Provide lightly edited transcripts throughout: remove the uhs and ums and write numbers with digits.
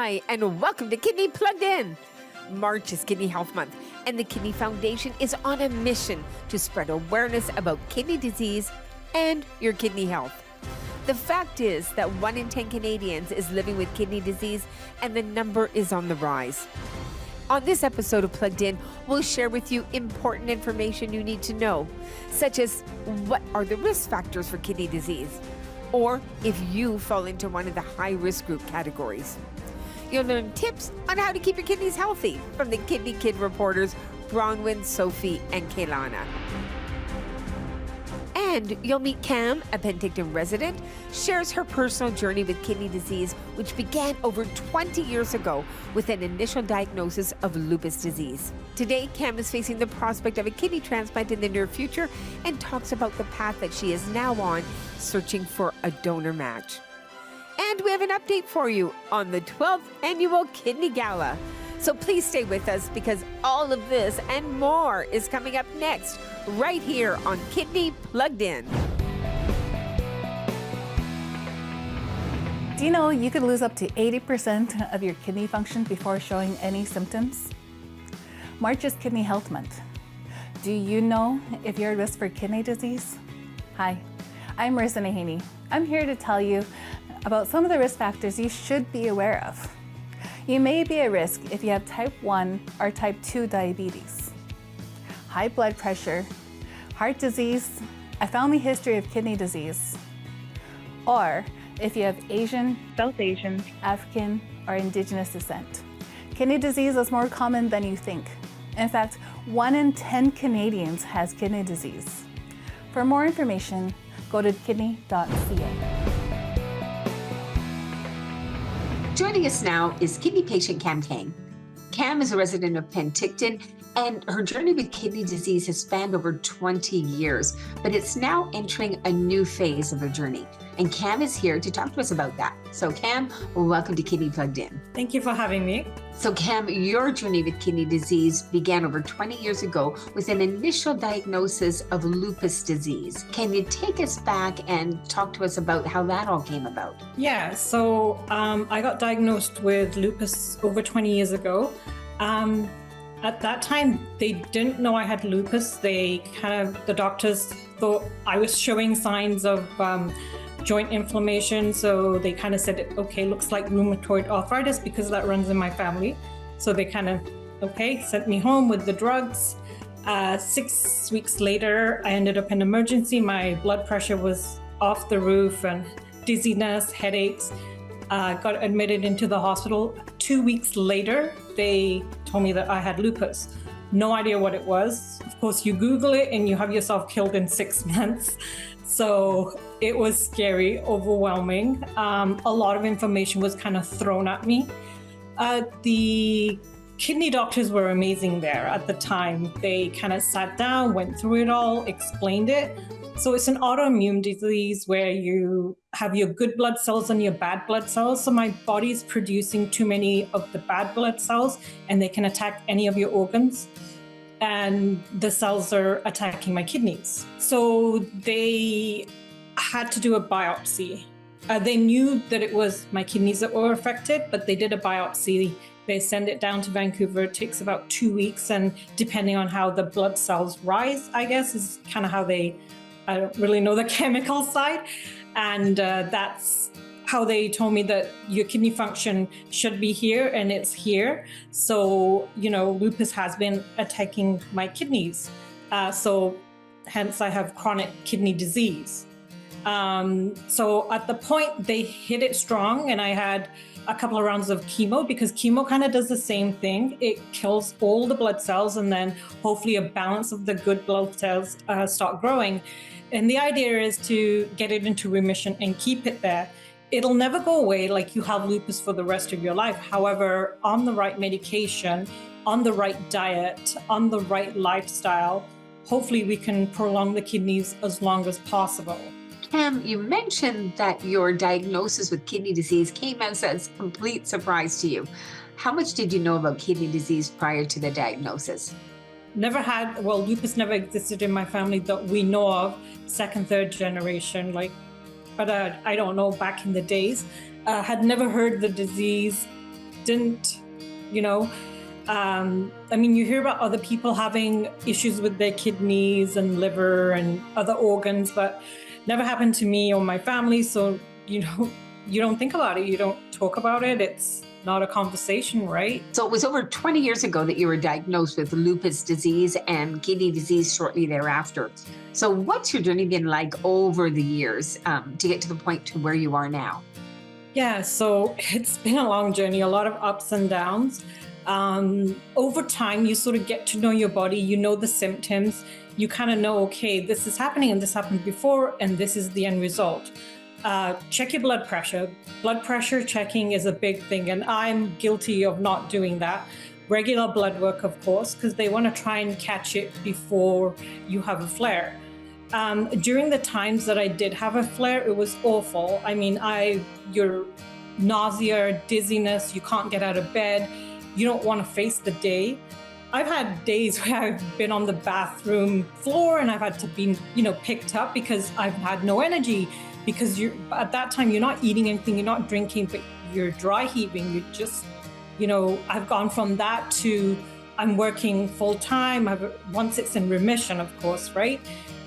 Hi, and welcome to Kidney Plugged In. March is Kidney Health Month, and the Kidney Foundation is on a mission to spread awareness about kidney disease and your kidney health. The fact is that 1 in 10 Canadians is living with kidney disease, and the number is on the rise. On this episode of Plugged In, we'll share with you important information you need to know, such as what are the risk factors for kidney disease, or if you fall into one of the high-risk group categories. You'll learn tips on how to keep your kidneys healthy from the Kidney Kid reporters Bronwyn, Sophie, and Kaylana. And you'll meet Cam, a Penticton resident, shares her personal journey with kidney disease, which began over 20 years ago with an initial diagnosis of lupus disease. Today, Cam is facing the prospect of a kidney transplant in the near future and talks about the path that she is now on, searching for a donor match. And we have an update for you on the 12th Annual Kidney Gala. So please stay with us because all of this and more is coming up next, right here on Kidney Plugged In. Do you know you could lose up to 80% of your kidney function before showing any symptoms? March is Kidney Health Month. Do you know if you're at risk for kidney disease? Hi, I'm Marissa Nahaney. I'm here to tell you about some of the risk factors you should be aware of. You may be at risk if you have type 1 or type 2 diabetes, high blood pressure, heart disease, a family history of kidney disease, or if you have Asian, South Asian, African, or Indigenous descent. Kidney disease is more common than you think. In fact, 1 in 10 Canadians has kidney disease. For more information, go to kidney.ca. Joining us now is kidney patient Cam Kang. Cam is a resident of Penticton, and her journey with kidney disease has spanned over 20 years, but it's now entering a new phase of her journey. And Cam is here to talk to us about that. So Cam, welcome to Kidney Plugged In. Thank you for having me. So Cam, your journey with kidney disease began over 20 years ago with an initial diagnosis of lupus disease. Can you take us back and talk to us about how that all came about? Yeah, so I got diagnosed with lupus over 20 years ago. At that time, they didn't know I had lupus. The doctors thought I was showing signs of joint inflammation. So they kind of said, okay, looks like rheumatoid arthritis because that runs in my family. So they sent me home with the drugs. 6 weeks later, I ended up in emergency. My blood pressure was off the roof and dizziness, headaches. Got admitted into the hospital. 2 weeks later, they told me that I had lupus. No idea what it was. Of course, you Google it and you have yourself killed in 6 months. So it was scary, overwhelming. A lot of information was kind of thrown at me. The kidney doctors were amazing there at the time. They kind of sat down, went through it all, explained it. So it's an autoimmune disease where you have your good blood cells and your bad blood cells. So my body's producing too many of the bad blood cells and they can attack any of your organs. And the cells are attacking my kidneys. So they had to do a biopsy. They knew that it was my kidneys that were affected, but they did a biopsy. They send it down to Vancouver. It takes about 2 weeks. And depending on how the blood cells rise, I guess, is kind of how I don't really know the chemical side. And that's how they told me that your kidney function should be here and it's here. So, lupus has been attacking my kidneys. So hence I have chronic kidney disease. So at the point they hit it strong and I had a couple of rounds of chemo because chemo kind of does the same thing. It kills all the blood cells and then hopefully a balance of the good blood cells start growing. And the idea is to get it into remission and keep it there. It'll never go away like you have lupus for the rest of your life. However, on the right medication, on the right diet, on the right lifestyle, hopefully we can prolong the kidneys as long as possible. Cam, you mentioned that your diagnosis with kidney disease came as a complete surprise to you. How much did you know about kidney disease prior to the diagnosis? Lupus never existed in my family that we know of, second, third generation, but I don't know, back in the days. Had never heard the disease, didn't, you know, I mean, you hear about other people having issues with their kidneys and liver and other organs, but never happened to me or my family. So, you know, you don't think about it. You don't talk about it. It's not a conversation, right? So it was over 20 years ago that you were diagnosed with lupus disease and kidney disease shortly thereafter. So what's your journey been like over the years to get to the point to where you are now? Yeah, so it's been a long journey, a lot of ups and downs. Over time, you sort of get to know your body, you know the symptoms, you kind of know, okay, this is happening and this happened before, and this is the end result. Check your blood pressure. Blood pressure checking is a big thing, and I'm guilty of not doing that. Regular blood work, of course, because they want to try and catch it before you have a flare. During the times that I did have a flare, it was awful. I mean, your nausea, dizziness, you can't get out of bed. You don't want to face the day. I've had days where I've been on the bathroom floor and I've had to be, picked up because I've had no energy, because at that time you're not eating anything, you're not drinking, but you're dry heaving. You just, I've gone from that to I'm working full time. Once it's in remission, of course, right?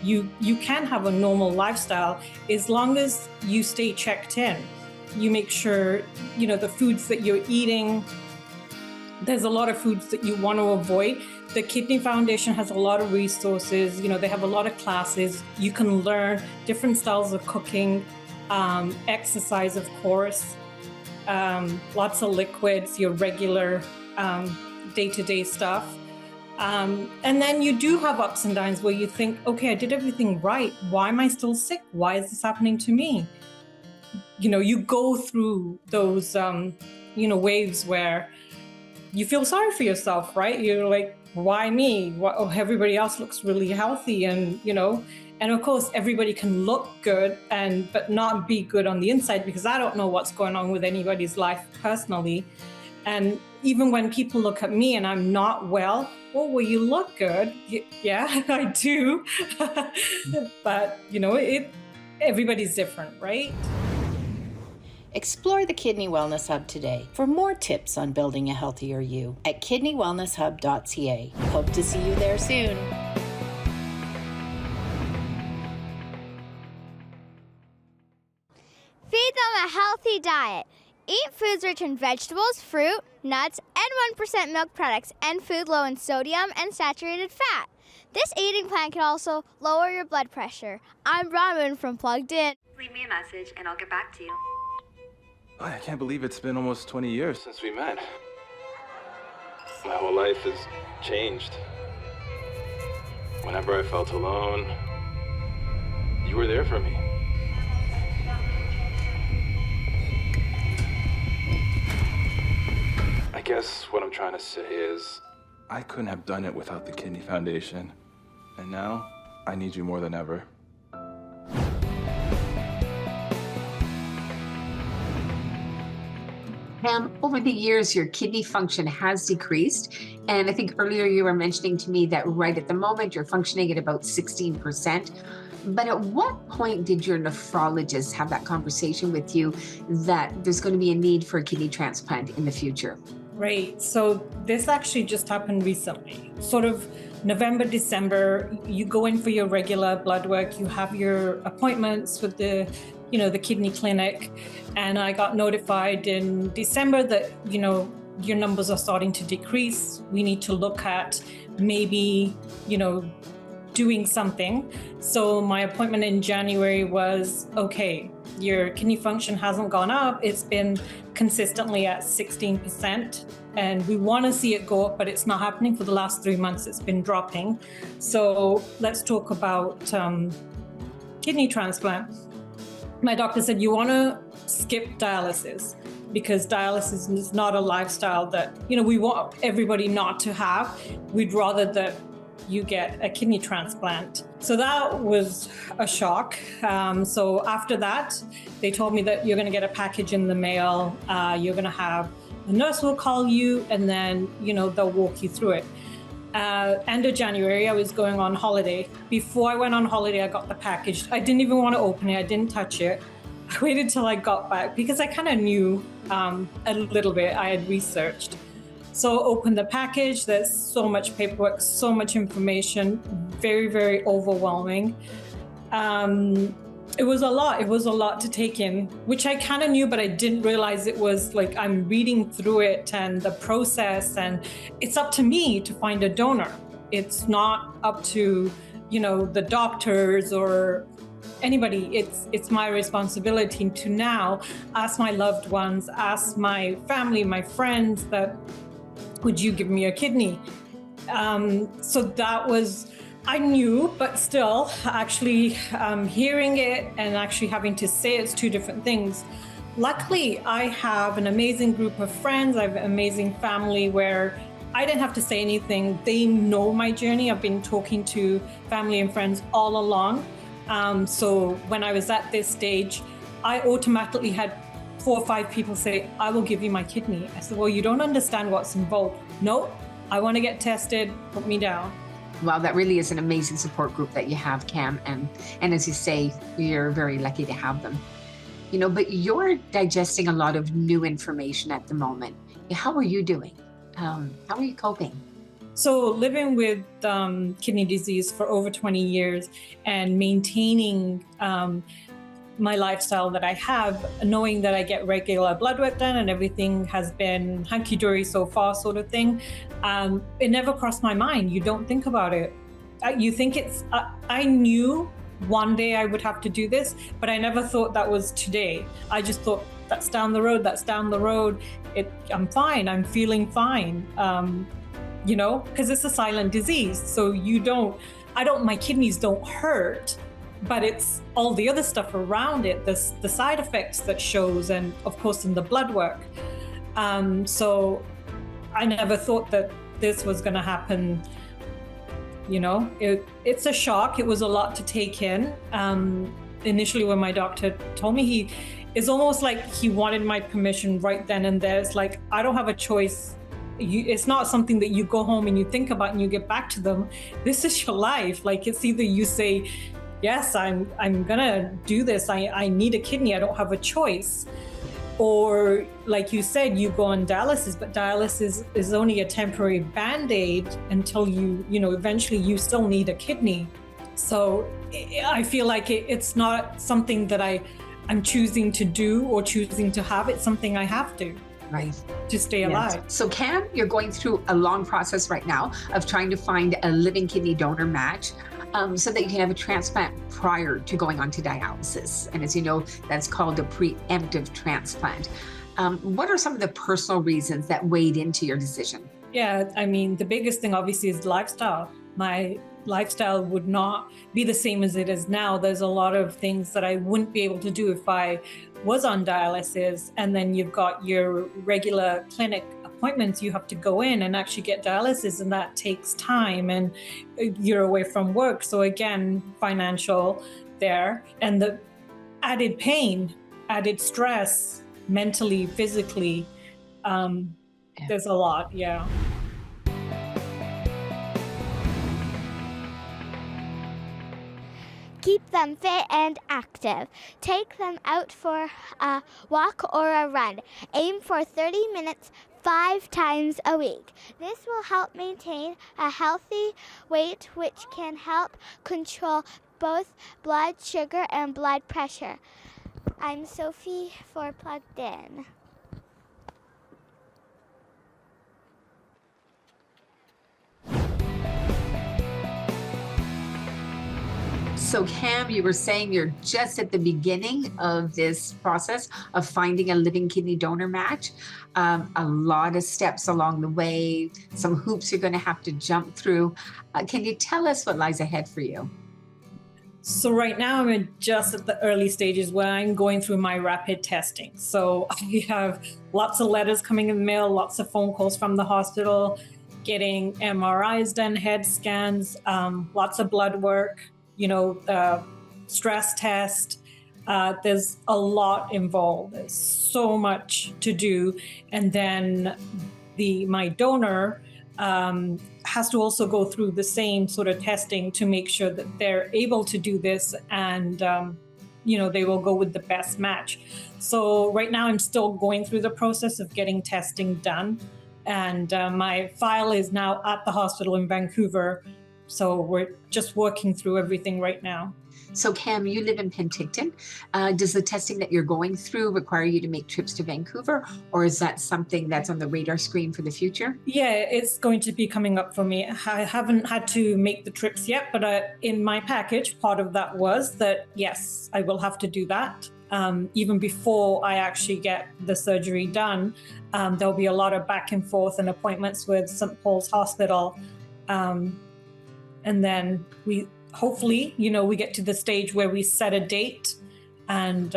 You can have a normal lifestyle as long as you stay checked in. You make sure, the foods that you're eating. There's a lot of foods that you want to avoid. The Kidney Foundation has a lot of resources. They have a lot of classes. You can learn different styles of cooking, exercise, of course, lots of liquids, your regular day-to-day stuff. And then you do have ups and downs where you think, okay, I did everything right. Why am I still sick? Why is this happening to me? You go through those, waves where you feel sorry for yourself, right? You're like, why me? Everybody else looks really healthy. And, and of course, everybody can look good but not be good on the inside, because I don't know what's going on with anybody's life personally. And even when people look at me and I'm not well, you look good. Yeah, I do. But, everybody's different, right? Explore the Kidney Wellness Hub today for more tips on building a healthier you at kidneywellnesshub.ca. Hope to see you there soon. Feed them a healthy diet. Eat foods rich in vegetables, fruit, nuts, and 1% milk products, and food low in sodium and saturated fat. This eating plan can also lower your blood pressure. I'm Raman from Plugged In. Leave me a message and I'll get back to you. I can't believe it's been almost 20 years since we met. My whole life has changed. Whenever I felt alone, you were there for me. I guess what I'm trying to say is, I couldn't have done it without the Kidney Foundation. And now, I need you more than ever. Cam, over the years, your kidney function has decreased. And I think earlier you were mentioning to me that right at the moment, you're functioning at about 16%. But at what point did your nephrologist have that conversation with you that there's going to be a need for a kidney transplant in the future? Right. So this actually just happened recently, sort of November, December. You go in for your regular blood work. You have your appointments with the kidney clinic. And I got notified in December that, your numbers are starting to decrease. We need to look at maybe, doing something. So my appointment in January was, okay, your kidney function hasn't gone up. It's been consistently at 16%. And we want to see it go up, but it's not happening for the last 3 months. It's been dropping. So let's talk about kidney transplant. My doctor said, you want to skip dialysis, because dialysis is not a lifestyle that, we want everybody not to have. We'd rather that you get a kidney transplant. So that was a shock. So after that, they told me that you're going to get a package in the mail. You're going to have a nurse will call you, and then, they'll walk you through it. End of January, I was going on holiday. Before I went on holiday, I got the package. I didn't even want to open it. I didn't touch it. I waited till I got back because I kind of knew a little bit. I had researched. So opened the package. There's so much paperwork, so much information, very, very overwhelming. It was a lot. It was a lot to take in, which I kind of knew, but I didn't realize it was like I'm reading through it and the process, and it's up to me to find a donor. It's not up to, the doctors or anybody. It's my responsibility to now ask my loved ones, ask my family, my friends that, would you give me a kidney? So that was, I knew, but still actually hearing it and actually having to say it's two different things. Luckily, I have an amazing group of friends. I have an amazing family where I didn't have to say anything. They know my journey. I've been talking to family and friends all along. So when I was at this stage, I automatically had 4 or 5 people say, I will give you my kidney. I said, well, you don't understand what's involved. No, I want to get tested, put me down. Wow, that really is an amazing support group that you have, Cam. And as you say, you're very lucky to have them. But you're digesting a lot of new information at the moment. How are you doing? How are you coping? So living with kidney disease for over 20 years and maintaining my lifestyle that I have, knowing that I get regular blood work done and everything has been hunky-dory so far sort of thing, it never crossed my mind. You don't think about it. You think it's, I knew one day I would have to do this, but I never thought that was today. I just thought that's down the road, I'm fine, I'm feeling fine, because it's a silent disease. So my kidneys don't hurt, but it's all the other stuff around it, the side effects that shows, and of course in the blood work. So I never thought that this was going to happen. It's a shock. It was a lot to take in. Initially when my doctor told me, it's almost like he wanted my permission right then and there. It's like, I don't have a choice. It's not something that you go home and you think about and you get back to them. This is your life. Like, it's either you say, yes, I'm gonna do this. I need a kidney. I don't have a choice. Or like you said, you go on dialysis, but dialysis is only a temporary band-aid until eventually you still need a kidney. So I feel like it's not something that I'm choosing to do or choosing to have. It's something I have to. Right. To stay alive. So Cam, you're going through a long process right now of trying to find a living kidney donor match so that you can have a transplant prior to going on to dialysis. And as you know, that's called a preemptive transplant. What are some of the personal reasons that weighed into your decision? Yeah, the biggest thing obviously is lifestyle. My lifestyle would not be the same as it is now. There's a lot of things that I wouldn't be able to do if I was on dialysis. And then you've got your regular clinic appointments. You have to go in and actually get dialysis, and that takes time, and you're away from work. So again, financial there, and the added pain, added stress, mentally, physically. There's a lot, yeah. Keep them fit and active. Take them out for a walk or a run. Aim for 30 minutes 5 times a week. This will help maintain a healthy weight, which can help control both blood sugar and blood pressure. I'm Sophie for Plugged In. So Cam, you were saying you're just at the beginning of this process of finding a living kidney donor match. A lot of steps along the way, some hoops you're going to have to jump through. Can you tell us what lies ahead for you? So right now I'm just at the early stages where I'm going through my rapid testing. So I have lots of letters coming in the mail, lots of phone calls from the hospital, getting MRIs done, head scans, lots of blood work, stress test. There's a lot involved. There's so much to do. And then my donor has to also go through the same sort of testing to make sure that they're able to do this and they will go with the best match. So right now I'm still going through the process of getting testing done. And my file is now at the hospital in Vancouver. So we're just working through everything right now. So Cam, you live in Penticton. Does the testing that you're going through require you to make trips to Vancouver, or is that something that's on the radar screen for the future? Yeah, it's going to be coming up for me. I haven't had to make the trips yet, but in my package, part of that was that, yes, I will have to do that. Even before I actually get the surgery done, there'll be a lot of back and forth and appointments with St. Paul's Hospital. And then hopefully, we get to the stage where we set a date. And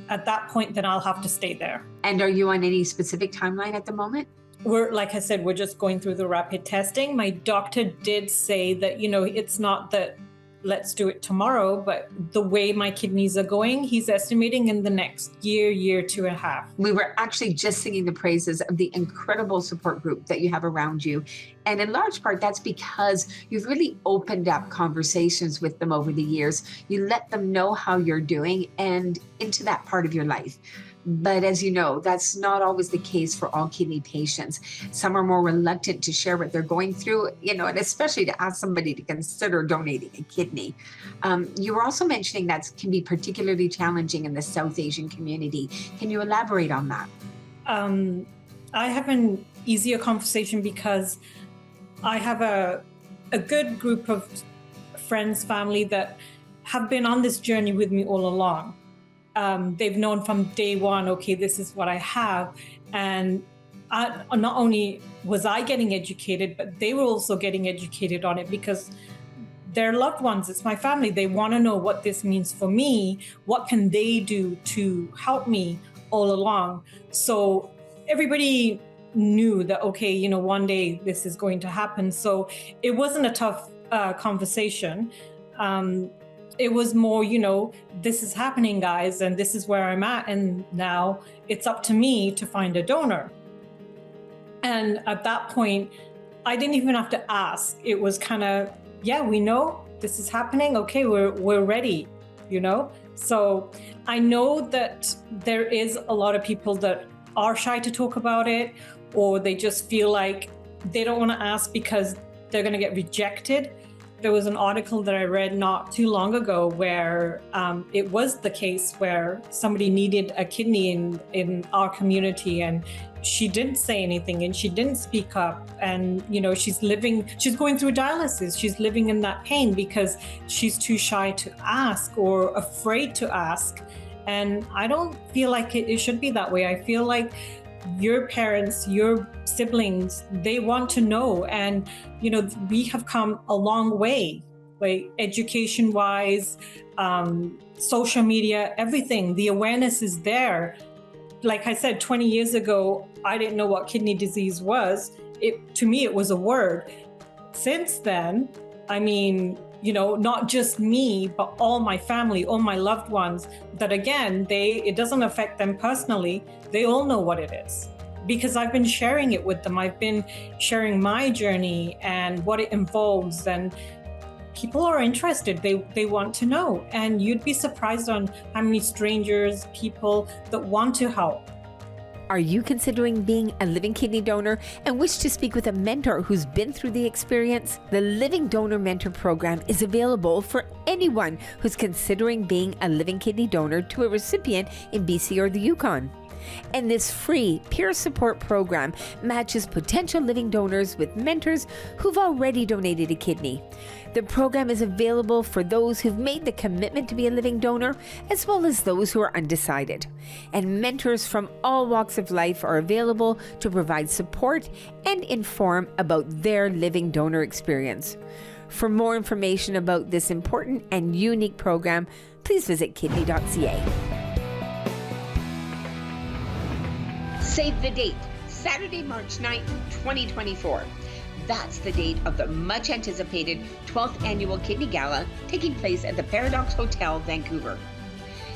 at that point, then I'll have to stay there. And are you on any specific timeline at the moment? Like I said, we're just going through the rapid testing. My doctor did say that, it's not that let's do it tomorrow, but the way my kidneys are going, he's estimating in the next year, 2.5. We were actually just singing the praises of the incredible support group that you have around you. And in large part, that's because you've really opened up conversations with them over the years. You let them know how you're doing and into that part of your life. But as you know, that's not always the case for all kidney patients. Some are more reluctant to share what they're going through, and especially to ask somebody to consider donating a kidney. You were also mentioning that can be particularly challenging in the South Asian community. Can you elaborate on that? I have an easier conversation because I have a good group of friends, family that have been on this journey with me all along. They've known from day one, okay, this is what I have. And not only was I getting educated, but they were also getting educated on it because they're loved ones. It's my family. They want to know what this means for me. What can they do to help me all along? So everybody knew that, okay, one day this is going to happen. So it wasn't a tough conversation. It was more, this is happening, guys, and this is where I'm at. And now it's up to me to find a donor. And at that point, I didn't even have to ask. It was kind of, yeah, we know this is happening. Okay, we're ready, So I know that there is a lot of people that are shy to talk about it, or they just feel like they don't want to ask because they're going to get rejected. There was an article that I read not too long ago where it was the case where somebody needed a kidney in our community, and she didn't say anything and she didn't speak up. And, she's going through dialysis. She's living in that pain because she's too shy to ask or afraid to ask. And I don't feel like it should be that way. I feel like your parents, your siblings, they want to know. And, we have come a long way, like education wise, social media, everything. The awareness is there. Like I said, 20 years ago, I didn't know what kidney disease was. To me, it was a word. Since then, not just me, but all my family, all my loved ones, that again, it doesn't affect them personally. They all know what it is because I've been sharing it with them. I've been sharing my journey and what it involves, and people are interested. They want to know. And you'd be surprised on how many strangers, people that want to help. Are you considering being a living kidney donor and wish to speak with a mentor who's been through the experience? The Living Donor Mentor Program is available for anyone who's considering being a living kidney donor to a recipient in BC or the Yukon. And this free peer support program matches potential living donors with mentors who've already donated a kidney. The program is available for those who've made the commitment to be a living donor, as well as those who are undecided. And mentors from all walks of life are available to provide support and inform about their living donor experience. For more information about this important and unique program, please visit kidney.ca. Save the date, Saturday, March 9th, 2024. That's the date of the much anticipated 12th Annual Kidney Gala taking place at the Paradox Hotel, Vancouver.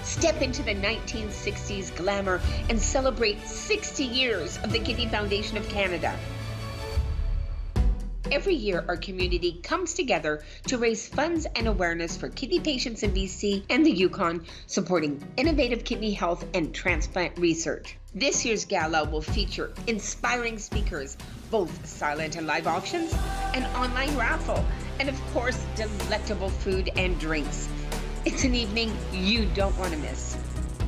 Step into the 1960s glamour and celebrate 60 years of the Kidney Foundation of Canada. Every year, our community comes together to raise funds and awareness for kidney patients in BC and the Yukon, supporting innovative kidney health and transplant research. This year's gala will feature inspiring speakers, both silent and live auctions, an online raffle, and of course, delectable food and drinks. It's an evening you don't want to miss.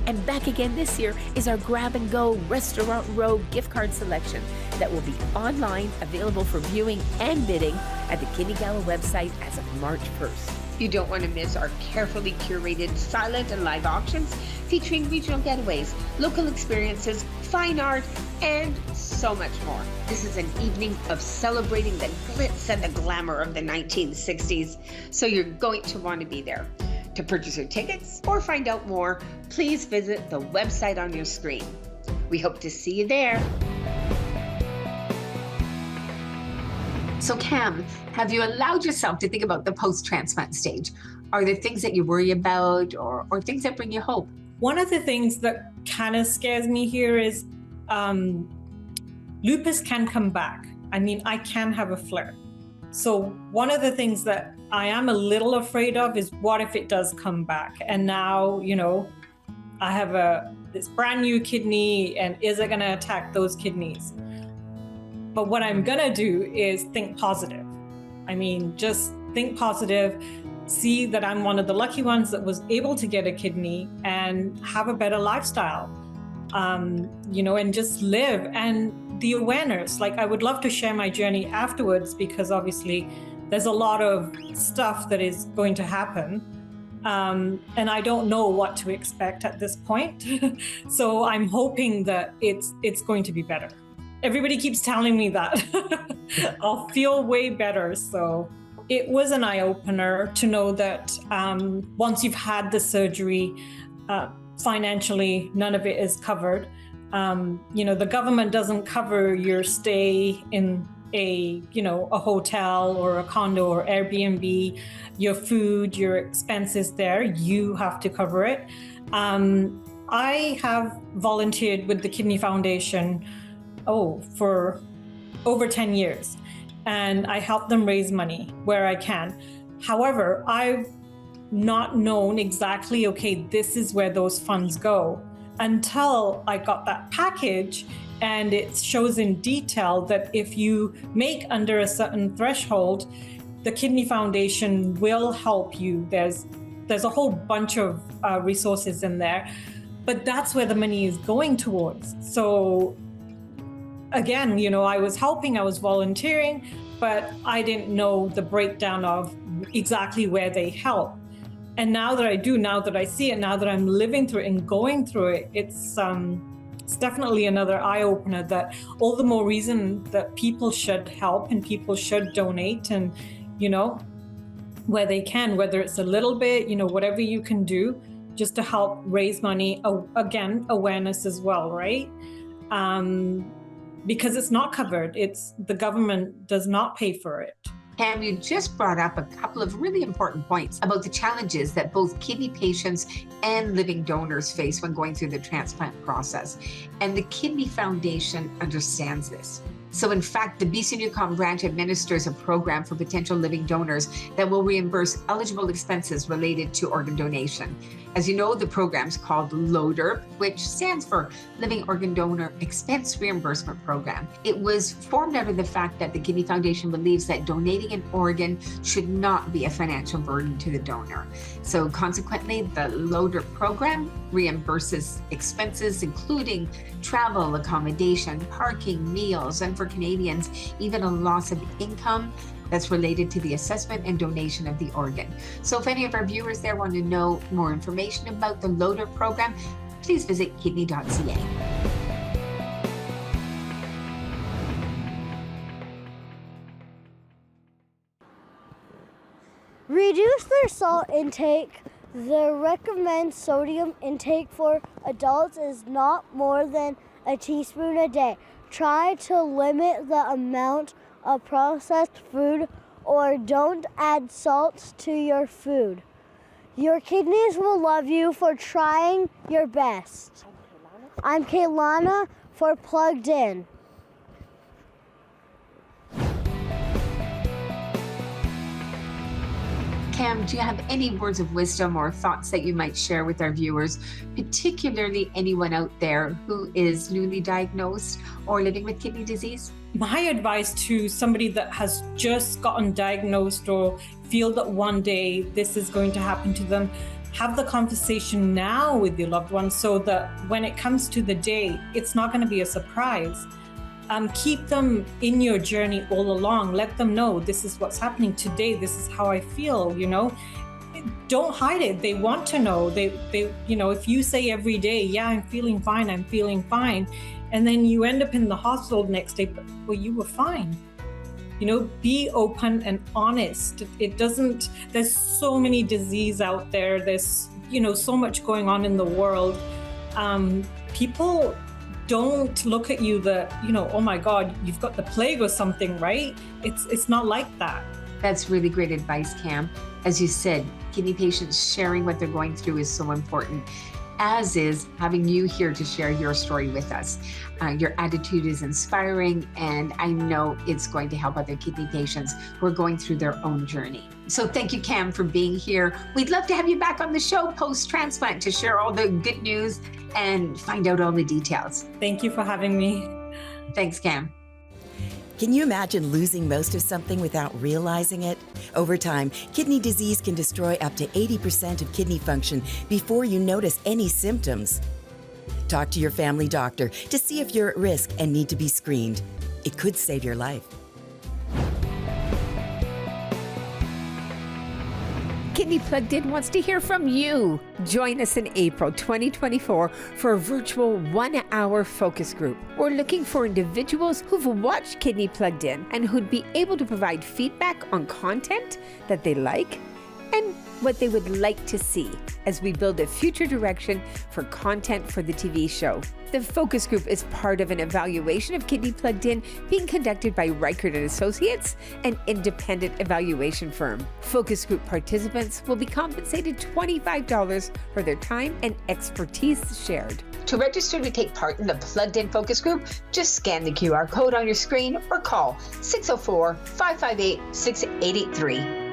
And back again this year is our Grab and Go Restaurant Row gift card selection that will be online, available for viewing and bidding at the Kidney Gala website as of March 1st. You don't want to miss our carefully curated silent and live auctions featuring regional getaways, local experiences, fine art, and so much more. This is an evening of celebrating the glitz and the glamour of the 1960s, so you're going to want to be there. To purchase your tickets or find out more, please visit the website on your screen. We hope to see you there. So Cam, have you allowed yourself to think about the post-transplant stage? Are there things that you worry about or things that bring you hope? One of the things that kind of scares me here is lupus can come back. I mean, I can have a flare. So one of the things that I am a little afraid of is what if it does come back? And now, I have this brand new kidney, and is it going to attack those kidneys? But what I'm going to do is think positive. I mean, just think positive, see that I'm one of the lucky ones that was able to get a kidney and have a better lifestyle, and just live. And the awareness, like I would love to share my journey afterwards, because obviously there's a lot of stuff that is going to happen. And I don't know what to expect at this point. So I'm hoping that it's going to be better. Everybody keeps telling me that I'll feel way better. So it was an eye-opener to know that once you've had the surgery, financially, none of it is covered. The government doesn't cover your stay in a hotel or a condo or Airbnb, your food, your expenses there, you have to cover it. I have volunteered with the Kidney Foundation, for over 10 years, and I help them raise money where I can. However, I've not known exactly, this is where those funds go, until I got that package. And it shows in detail that if you make under a certain threshold, the Kidney Foundation will help you. There's a whole bunch of resources in there, but that's where the money is going towards. So again, I was helping, I was volunteering, but I didn't know the breakdown of exactly where they help. And now that I do, now that I see it, now that I'm living through it and going through it, it's definitely another eye-opener, that all the more reason that people should help and people should donate, and where they can, whether it's a little bit, whatever you can do just to help raise money. Again, awareness as well, right? Because it's not covered. The government does not pay for it. Cam, you just brought up a couple of really important points about the challenges that both kidney patients and living donors face when going through the transplant process. And the Kidney Foundation understands this. So in fact, the BC Yukon branch administers a program for potential living donors that will reimburse eligible expenses related to organ donation. As you know, the program's called LODER, which stands for Living Organ Donor Expense Reimbursement Program. It was formed out of the fact that the Kidney Foundation believes that donating an organ should not be a financial burden to the donor. So consequently, the LODER program reimburses expenses, including travel, accommodation, parking, meals, and for Canadians, even a loss of income that's related to the assessment and donation of the organ. So if any of our viewers there want to know more information about the LODER program, please visit kidney.ca. Reduce their salt intake. The recommended sodium intake for adults is not more than a teaspoon a day. Try to limit the amount of processed food or don't add salt to your food. Your kidneys will love you for trying your best. I'm Kaylana for Plugged In. Cam, do you have any words of wisdom or thoughts that you might share with our viewers, particularly anyone out there who is newly diagnosed or living with kidney disease? My advice to somebody that has just gotten diagnosed or feel that one day this is going to happen to them, have the conversation now with your loved ones so that when it comes to the day, it's not going to be a surprise. Keep them in your journey all along. Let them know this is what's happening today. This is how I feel, you know. Don't hide it. They want to know. They if you say every day, yeah, I'm feeling fine, and then you end up in the hospital the next day, but well, you were fine. Be open and honest. There's so many disease out there. There's, so much going on in the world. People don't look at you that, oh my God, you've got the plague or something, right? It's not like that. That's really great advice, Cam. As you said, kidney patients sharing what they're going through is so important, as is having you here to share your story with us. Your attitude is inspiring, and I know it's going to help other kidney patients who are going through their own journey. So thank you, Cam, for being here. We'd love to have you back on the show post-transplant to share all the good news and find out all the details. Thank you for having me. Thanks, Cam. Can you imagine losing most of something without realizing it? Over time, kidney disease can destroy up to 80% of kidney function before you notice any symptoms. Talk to your family doctor to see if you're at risk and need to be screened. It could save your life. Kidney Plugged In wants to hear from you. Join us in April 2024 for a virtual 1-hour focus group. We're looking for individuals who've watched Kidney Plugged In and who'd be able to provide feedback on content that they like and what they would like to see as we build a future direction for content for the TV show. The focus group is part of an evaluation of Kidney Plugged In being conducted by Reichert & Associates, an independent evaluation firm. Focus group participants will be compensated $25 for their time and expertise shared. To register to take part in the Plugged In Focus Group, just scan the QR code on your screen or call 604-558-6883.